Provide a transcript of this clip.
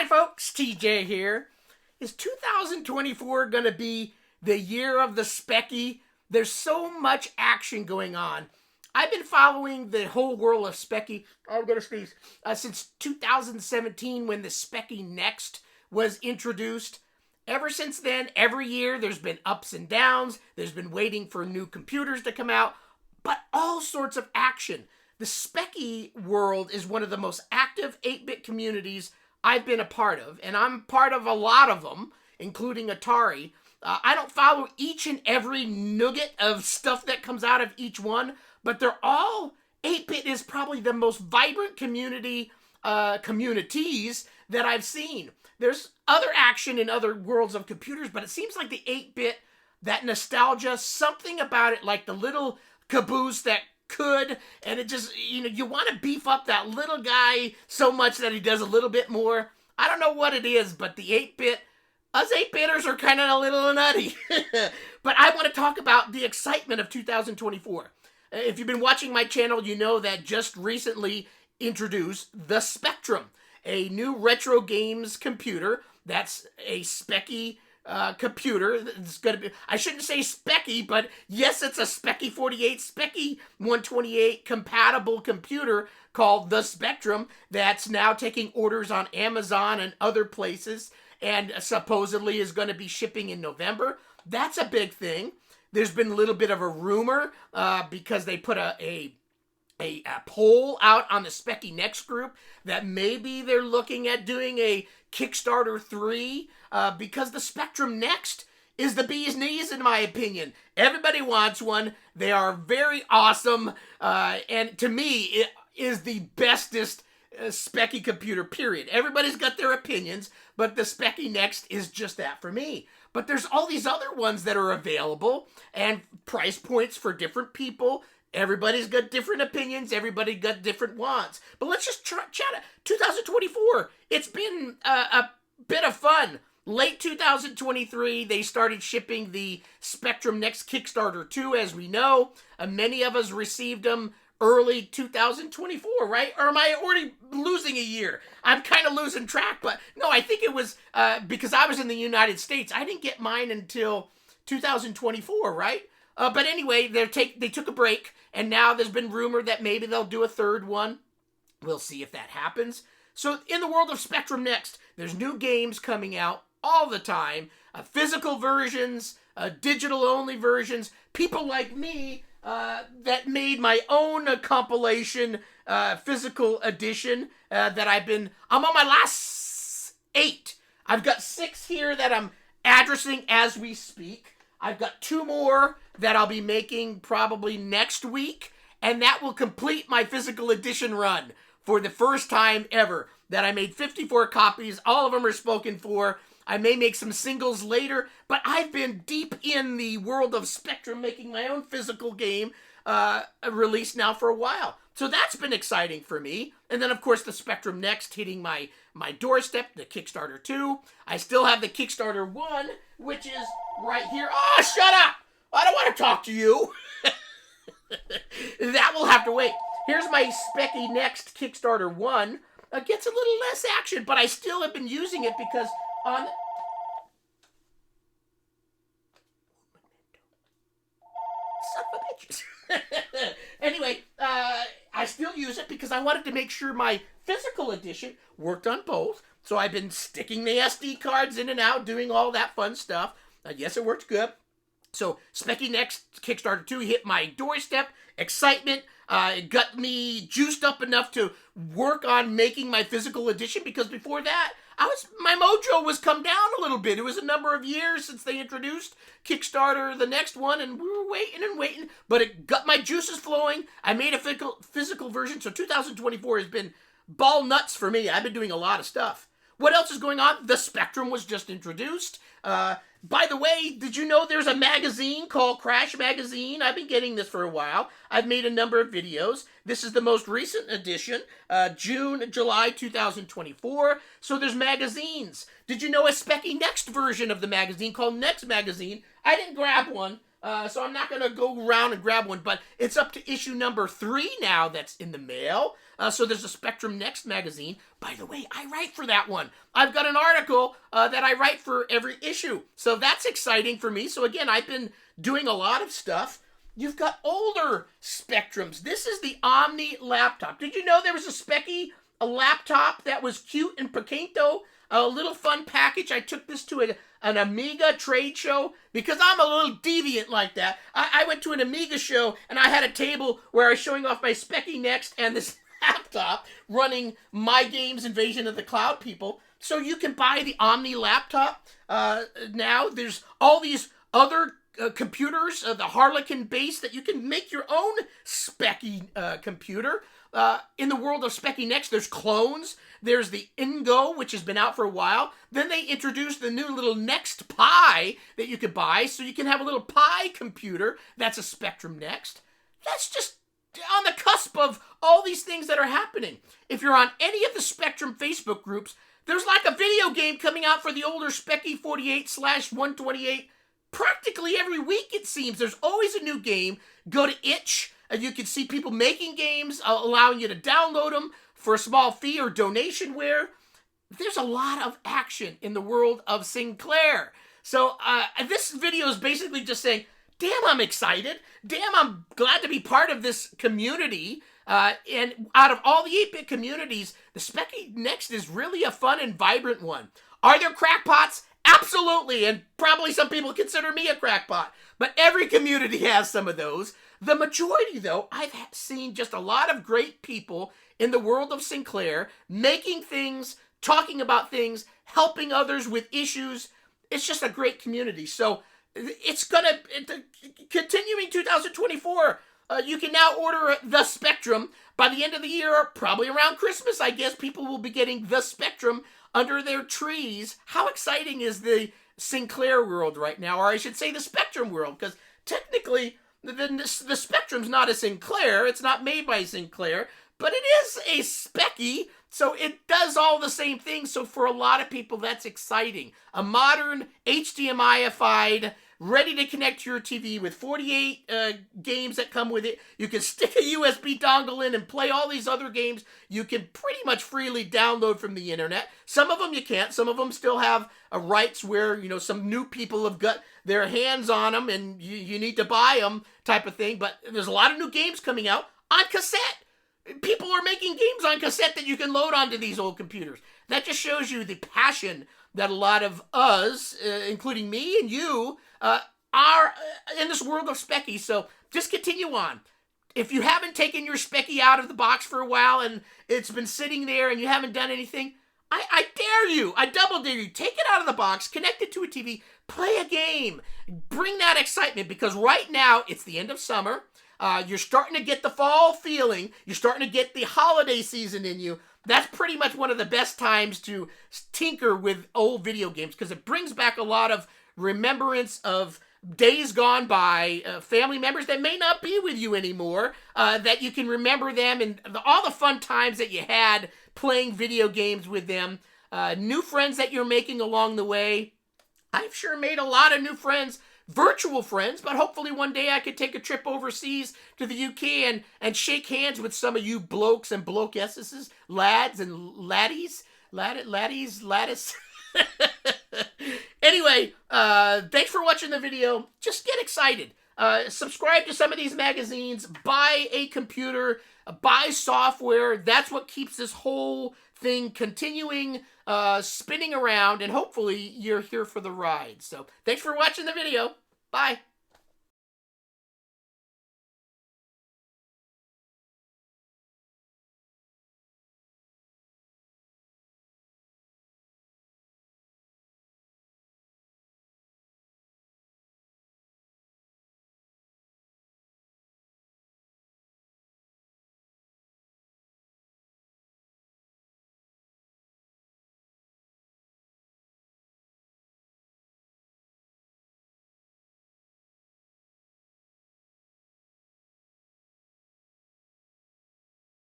folks, TJ here. Is 2024 going to be the year of the Speccy? There's so much action going on. I've been following the whole world of Speccy, since 2017 when the Speccy Next was introduced. Ever since then, every year there's been ups and downs. There's been waiting for new computers to come out, but all sorts of action. The Speccy world is one of the most active 8-bit communities I've been a part of, and I'm part of a lot of them, including Atari. I don't follow each and every nugget of stuff that comes out of each one, but they're all, 8-bit is probably the most vibrant communities that I've seen. There's other action in other worlds of computers, but it seems like the 8-bit, that nostalgia, something about it, like the little caboose that could, and it just, you want to beef up that little guy so much that he does a little bit more. I don't know what it is, but the 8-bit, us 8-bitters are kind of a little nutty. But I want to talk about the excitement of 2024. If you've been watching my channel, you know that just recently introduced the Spectrum, a new retro games computer that's a Speccy computer. It's gonna be, I shouldn't say Speccy, but yes, it's a Speccy 48, Speccy 128 compatible computer called the Spectrum that's now taking orders on Amazon and other places and supposedly is going to be shipping in November. That's a big thing. There's been a little bit of a rumor because they put a poll out on the Speccy Next group that maybe they're looking at doing a Kickstarter 3 because the Spectrum Next is the bee's knees, in my opinion. Everybody wants one. They are very awesome, and to me, it is the bestest Speccy computer, period. Everybody's got their opinions, but the Speccy Next is just that for me. But there's all these other ones that are available, and price points for different people. Everybody's got different opinions. Everybody got different wants. But let's just chat it. 2024. It's been a bit of fun. Late 2023, they started shipping the Spectrum Next Kickstarter 2, as we know. Many of us received them early 2024, right? Or am I already losing a year? I'm kind of losing track, but no, I think it was because I was in the United States. I didn't get mine until 2024, right? But anyway, they took a break, and now there's been rumor that maybe they'll do a third one. We'll see if that happens. So in the world of Spectrum Next, there's new games coming out all the time. Physical versions, digital-only versions. People like me that made my own compilation physical edition that I'm on my last 8. I've got 6 here that I'm addressing as we speak. I've got 2 more that I'll be making probably next week, and that will complete my physical edition run for the first time ever. That I made 54 copies. All of them are spoken for. I may make some singles later, but I've been deep in the world of Spectrum, making my own physical game release now for a while. So that's been exciting for me. And then, of course, the Spectrum Next hitting my doorstep, the Kickstarter 2. I still have the Kickstarter 1, which is right here. Oh, shut up! I don't want to talk to you. That will have to wait. Here's my Speccy Next Kickstarter 1. Gets a little less action, but I still have been using it because on... Son of a bitches. Anyway, I still use it because I wanted to make sure my physical edition worked on both. So I've been sticking the SD cards in and out, doing all that fun stuff. Yes, it worked good. So Speccy Next Kickstarter 2 hit my doorstep. Excitement. It got me juiced up enough to work on making my physical edition because before that, my mojo was come down a little bit. It was a number of years since they introduced Kickstarter, the next one, and we were waiting and waiting, but it got my juices flowing. I made a physical version, so 2024 has been ball nuts for me. I've been doing a lot of stuff. What else is going on? The Spectrum was just introduced. By the way, did you know there's a magazine called Crash Magazine? I've been getting this for a while. I've made a number of videos. This is the most recent edition, July 2024. So there's magazines. Did you know a Speccy Next version of the magazine called Next Magazine? I didn't grab one, so I'm not going to go around and grab one, but it's up to issue number 3 now that's in the mail. So there's a Spectrum Next magazine. By the way, I write for that one. I've got an article that I write for every issue. So that's exciting for me. So again, I've been doing a lot of stuff. You've got older Spectrums. This is the Omni laptop. Did you know there was a laptop that was cute and Picanto? A little fun package. I took this to an Amiga trade show because I'm a little deviant like that. I went to an Amiga show and I had a table where I was showing off my Speccy Next and this laptop running my games, Invasion of the Cloud people. So you can buy the Omni laptop now. There's all these other computers, the Harlequin base, that you can make your own Speccy computer. In the world of Speccy Next, there's clones. There's the Ingo, which has been out for a while. Then they introduced the new little Next Pi that you could buy, so you can have a little Pi computer. That's a Spectrum Next. That's just on the cusp of all these things that are happening. If you're on any of the Spectrum Facebook groups, there's like a video game coming out for the older Speccy 48/128 practically every week, it seems. There's always a new game. Go to Itch, and you can see people making games, allowing you to download them for a small fee or donationware. There's a lot of action in the world of Sinclair. So this video is basically just saying, damn, I'm excited. Damn, I'm glad to be part of this community. And out of all the 8-bit communities, the Speccy Next is really a fun and vibrant one. Are there crackpots? Absolutely, and probably some people consider me a crackpot. But every community has some of those. The majority, though, I've seen just a lot of great people in the world of Sinclair making things, talking about things, helping others with issues. It's just a great community. So it's gonna continuing 2024. You can now order the Spectrum. By the end of the year, probably around Christmas, I guess, people will be getting the Spectrum under their trees. How exciting is the Sinclair world right now? Or I should say the Spectrum world, because technically the Spectrum's not a Sinclair. It's not made by Sinclair, but it is a Speccy, so it does all the same things. So for a lot of people, that's exciting. A modern HDMI-ified, ready to connect to your TV with 48 games that come with it. You can stick a USB dongle in and play all these other games you can pretty much freely download from the internet. Some of them you can't. Some of them still have rights where, you know, some new people have got their hands on them and you need to buy them type of thing. But there's a lot of new games coming out on cassette. People are making games on cassette that you can load onto these old computers. That just shows you the passion that a lot of us, including me and you, are in this world of Speccy. So just continue on. If you haven't taken your Speccy out of the box for a while and it's been sitting there and you haven't done anything, I dare you, I double dare you, take it out of the box, connect it to a TV, play a game, bring that excitement, because right now it's the end of summer. You're starting to get the fall feeling. You're starting to get the holiday season in you. That's pretty much one of the best times to tinker with old video games, because it brings back a lot of remembrance of days gone by, family members that may not be with you anymore, that you can remember them and all the fun times that you had playing video games with them, new friends that you're making along the way. I've sure made a lot of new friends, virtual friends, but hopefully one day I could take a trip overseas to the UK and shake hands with some of you blokes and blokesses, lads and laddies, laddies. Anyway, thanks for watching the video. Just get excited. Subscribe to some of these magazines. Buy a computer. Buy software. That's what keeps this whole thing continuing, spinning around, and hopefully you're here for the ride. So thanks for watching the video. Bye.